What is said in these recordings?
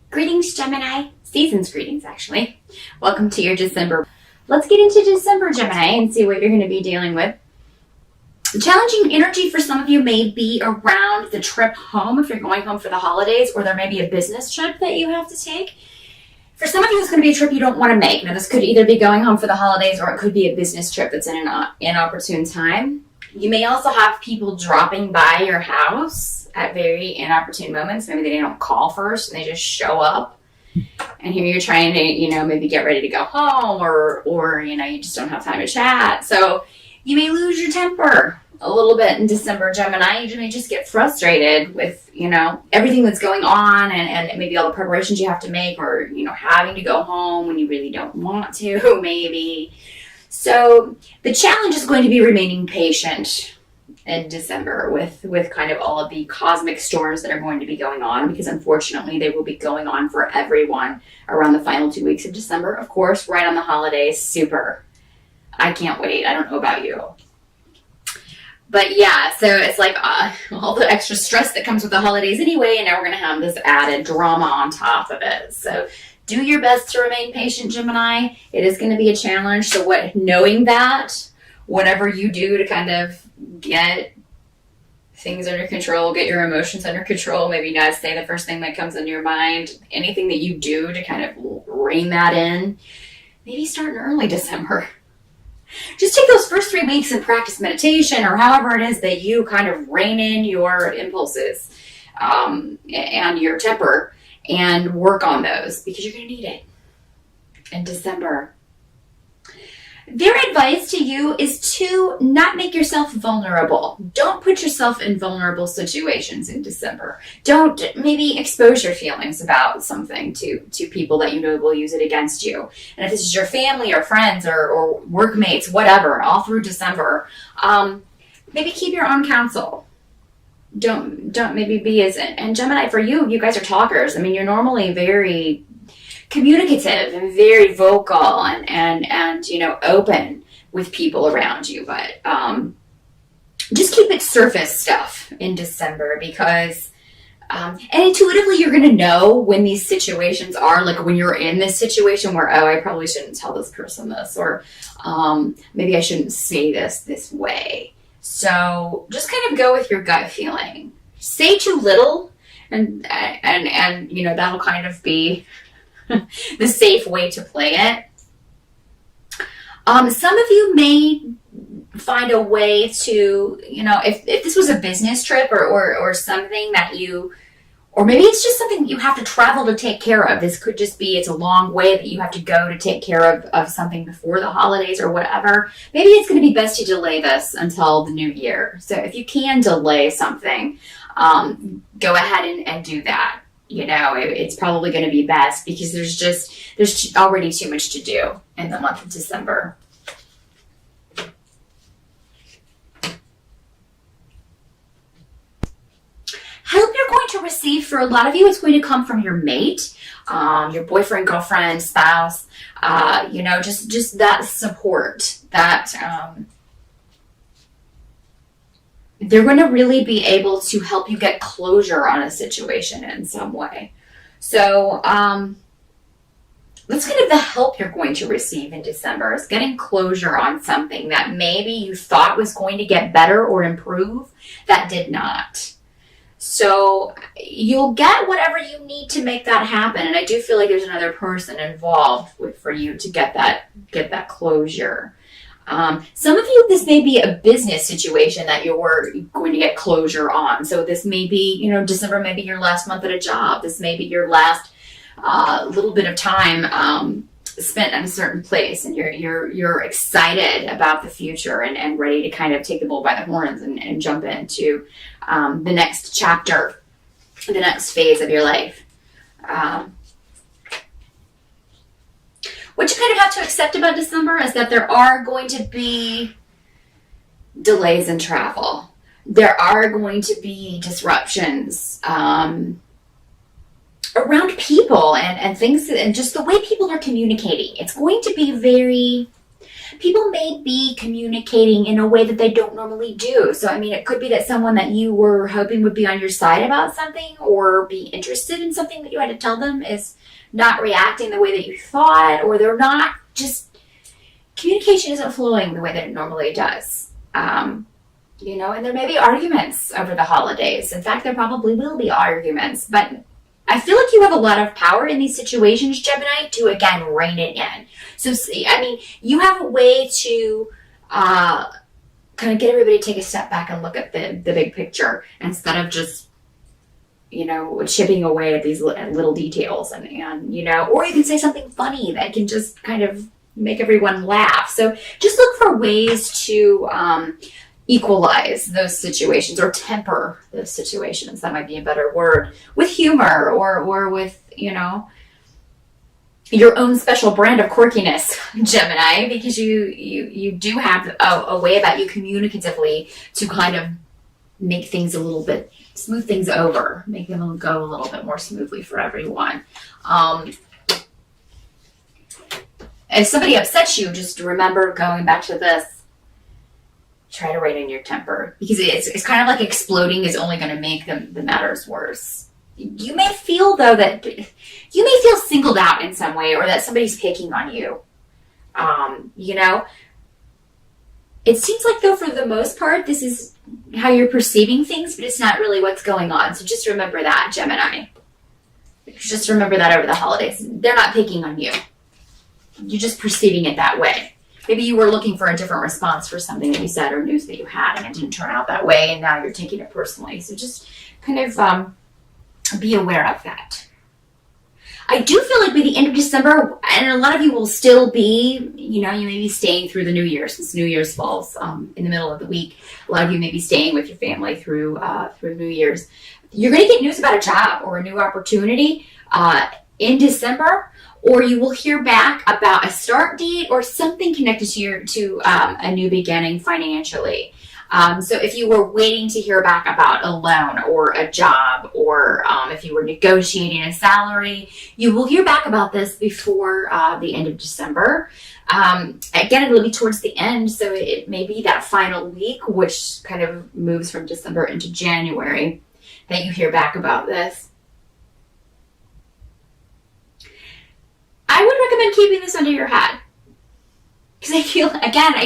Greetings, Gemini. Season's greetings, actually. Welcome to your December. Let's get into December, Gemini, and see what you're going to be dealing with. Challenging energy for some of you may be around the trip home if you're going home for the holidays, or there may be a business trip that you have to take. For some of you, it's going to be a trip you don't want to make. Now, this could either be going home for the holidays, or it could be a business trip that's in an inopportune time. You may also have people dropping by your house at very inopportune moments. Maybe they don't call first and they just show up. And here you're trying to, maybe get ready to go home or you just don't have time to chat. So you may lose your temper a little bit in December, Gemini. You may just get frustrated with, everything that's going on and maybe all the preparations you have to make, or, having to go home when you really don't want to, maybe. So the challenge is going to be remaining patient in December with kind of all of the cosmic storms that are going to be going on, because unfortunately they will be going on for everyone around the final 2 weeks of December. Of course, right on the holidays. Super. I can't wait. I don't know about you. But yeah, so it's like all the extra stress that comes with the holidays anyway, and now we're going to have this added drama on top of it. So do your best to remain patient, Gemini. It is going to be a challenge. So knowing that, whatever you do to kind of get things under control, get your emotions under control, maybe not say the first thing that comes into your mind, anything that you do to kind of rein that in, maybe start in early December. Just take those first 3 weeks and practice meditation, or however it is that you kind of rein in your impulses and your temper, and work on those, because you're going to need it in December. Their advice to you is to not make yourself vulnerable. Don't put yourself in vulnerable situations in December. Don't maybe expose your feelings about something to people that you know will use it against you. And if this is your family or friends or workmates, whatever, all through December, maybe keep your own counsel. Don't maybe be and Gemini, for you guys are talkers. I mean, you're normally very communicative and very vocal and open with people around you, but just keep it surface stuff in December, because and intuitively you're going to know when these situations are, like when you're in this situation where, I probably shouldn't tell this person this, or maybe I shouldn't say this way. So just kind of go with your gut feeling. Say too little, and that'll kind of be the safe way to play it. Some of you may find a way to, if this was a business trip or something that or maybe it's just something you have to travel to take care of. This could just be, it's a long way that you have to go to take care of something before the holidays or whatever. Maybe it's going to be best to delay this until the new year. So if you can delay something, go ahead and do that. It's probably going to be best, because there's already too much to do in the month of December. Help you're going to receive, for a lot of you, it's going to come from your mate, your boyfriend, girlfriend, spouse, just that support, that they're going to really be able to help you get closure on a situation in some way. So that's kind of the help you're going to receive in December, is getting closure on something that maybe you thought was going to get better or improve that did not. So you'll get whatever you need to make that happen. And I do feel like there's another person involved for you to get that closure. Some of you, this may be a business situation that you're going to get closure on. So this may be, December may be your last month at a job. This may be your last little bit of time spent in a certain place, and you're excited about the future and ready to kind of take the bull by the horns and jump into the next chapter, the next phase of your life. What you kind of have to accept about December is that there are going to be delays in travel. There are going to be disruptions around people and things, and just the way people are communicating. It's going to be very People may be communicating in a way that they don't normally do. So, I mean, it could be that someone that you were hoping would be on your side about something or be interested in something that you had to tell them is not reacting the way that you thought, or they're not just, communication isn't flowing the way that it normally does. And there may be arguments over the holidays. In fact, there probably will be arguments, but I feel like you have a lot of power in these situations, Gemini, to, again, rein it in. So, I mean, you have a way to kind of get everybody to take a step back and look at the big picture instead of just, chipping away at these little details. And or you can say something funny that can just kind of make everyone laugh. So just look for ways to equalize those situations or temper those situations. That might be a better word, with humor or with, your own special brand of quirkiness, Gemini, because you do have a way about you communicatively to kind of make things a little bit, smooth things over, make them go a little bit more smoothly for everyone. If somebody upsets you, just remember, going back to this, try to rein in your temper, because it's kind of like exploding is only going to make the matters worse. You may feel, though, that you may feel singled out in some way, or that somebody's picking on you. It seems like, though, for the most part, this is how you're perceiving things, but it's not really what's going on. So just remember that, Gemini. Just remember that over the holidays. They're not picking on you. You're just perceiving it that way. Maybe you were looking for a different response for something that you said or news that you had, and it didn't turn out that way, and now you're taking it personally. So just kind of be aware of that. I do feel like by the end of December, and a lot of you will still be, you may be staying through the New Year, since New Year's falls in the middle of the week. A lot of you may be staying with your family through New Year's. You're going to get news about a job or a new opportunity in December, or you will hear back about a start date or something connected to a new beginning financially. So if you were waiting to hear back about a loan or a job, or if you were negotiating a salary, you will hear back about this before the end of December. Again, it'll be towards the end, so it may be that final week, which kind of moves from December into January, that you hear back about this. I would recommend keeping this under your hat. Because I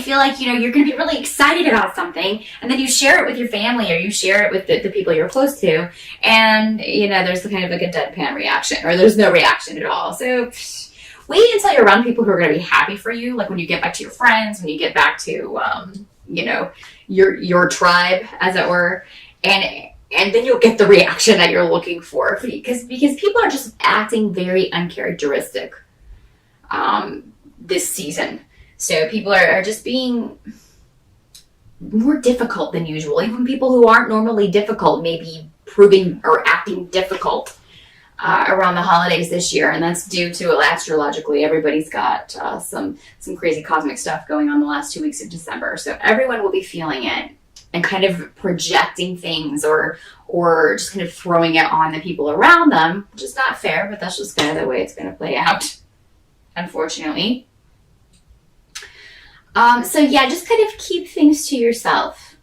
feel like, you're going to be really excited about something, and then you share it with your family, or you share it with the people you're close to, and, there's kind of like a deadpan reaction, or there's no reaction at all. So wait until you're around people who are going to be happy for you, like when you get back to your friends, when you get back to, your tribe, as it were, and then you'll get the reaction that you're looking for, because people are just acting very uncharacteristic this season. So people are just being more difficult than usual. Even people who aren't normally difficult may be proving or acting difficult around the holidays this year. And that's due to, astrologically, everybody's got some crazy cosmic stuff going on the last 2 weeks of December. So everyone will be feeling it and kind of projecting things or just kind of throwing it on the people around them, which is not fair, but that's just kind of the way it's going to play out, unfortunately. Just kind of keep things to yourself.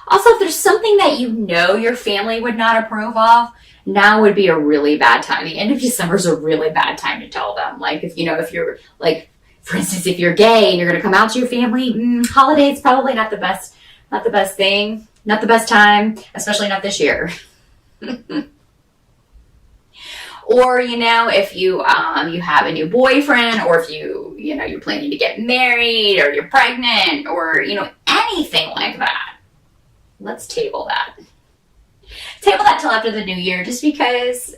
Also, if there's something that your family would not approve of, now would be a really bad time. The end of December is a really bad time to tell them. Like, if you're, like, for instance, if you're gay and you're going to come out to your family, holiday is probably not the best thing, not the best time, especially not this year. Or, if you have a new boyfriend, or if you're planning to get married, or you're pregnant, or, anything like that. Let's table that. Table that till after the new year, just because,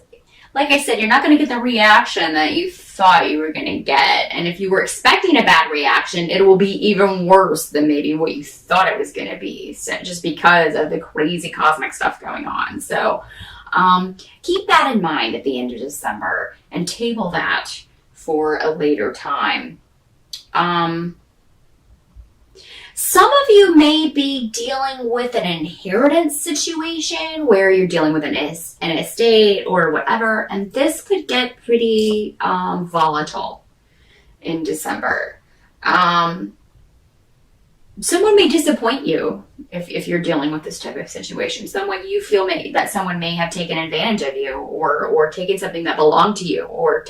like I said, you're not going to get the reaction that you thought you were going to get. And if you were expecting a bad reaction, it will be even worse than maybe what you thought it was going to be, just because of the crazy cosmic stuff going on. So, keep that in mind at the end of December and table that for a later time. Some of you may be dealing with an inheritance situation where you're dealing with an estate or whatever, and this could get pretty volatile in December. Someone may disappoint you if you're dealing with this type of situation. Someone you feel that someone may have taken advantage of you, or taken something that belonged to you, or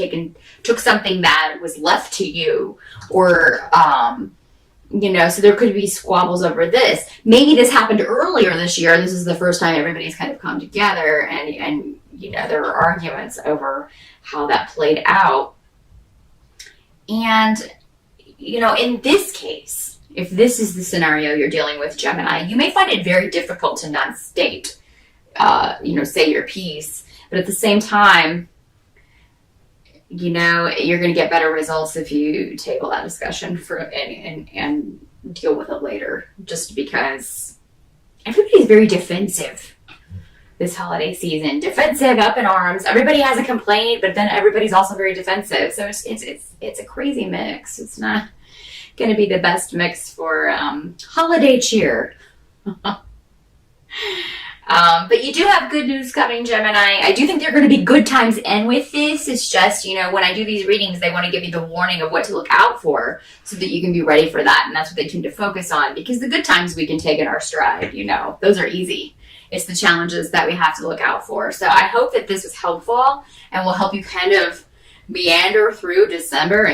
took something that was left to you, or so there could be squabbles over this. Maybe this happened earlier this year. This is the first time everybody's kind of come together, and there were arguments over how that played out. And in this case, if this is the scenario you're dealing with, Gemini, you may find it very difficult to not state, say your piece. But at the same time, you're going to get better results if you table that discussion and deal with it later. Just because everybody's very defensive this holiday season. Defensive, up in arms. Everybody has a complaint, but then everybody's also very defensive. So it's a crazy mix. It's not going to be the best mix for holiday cheer. But you do have good news coming, Gemini. I do think there are going to be good times end with this. It's just, when I do these readings, they want to give you the warning of what to look out for so that you can be ready for that. And that's what they tend to focus on, because the good times we can take in our stride, those are easy. It's the challenges that we have to look out for. So I hope that this was helpful and will help you kind of meander through December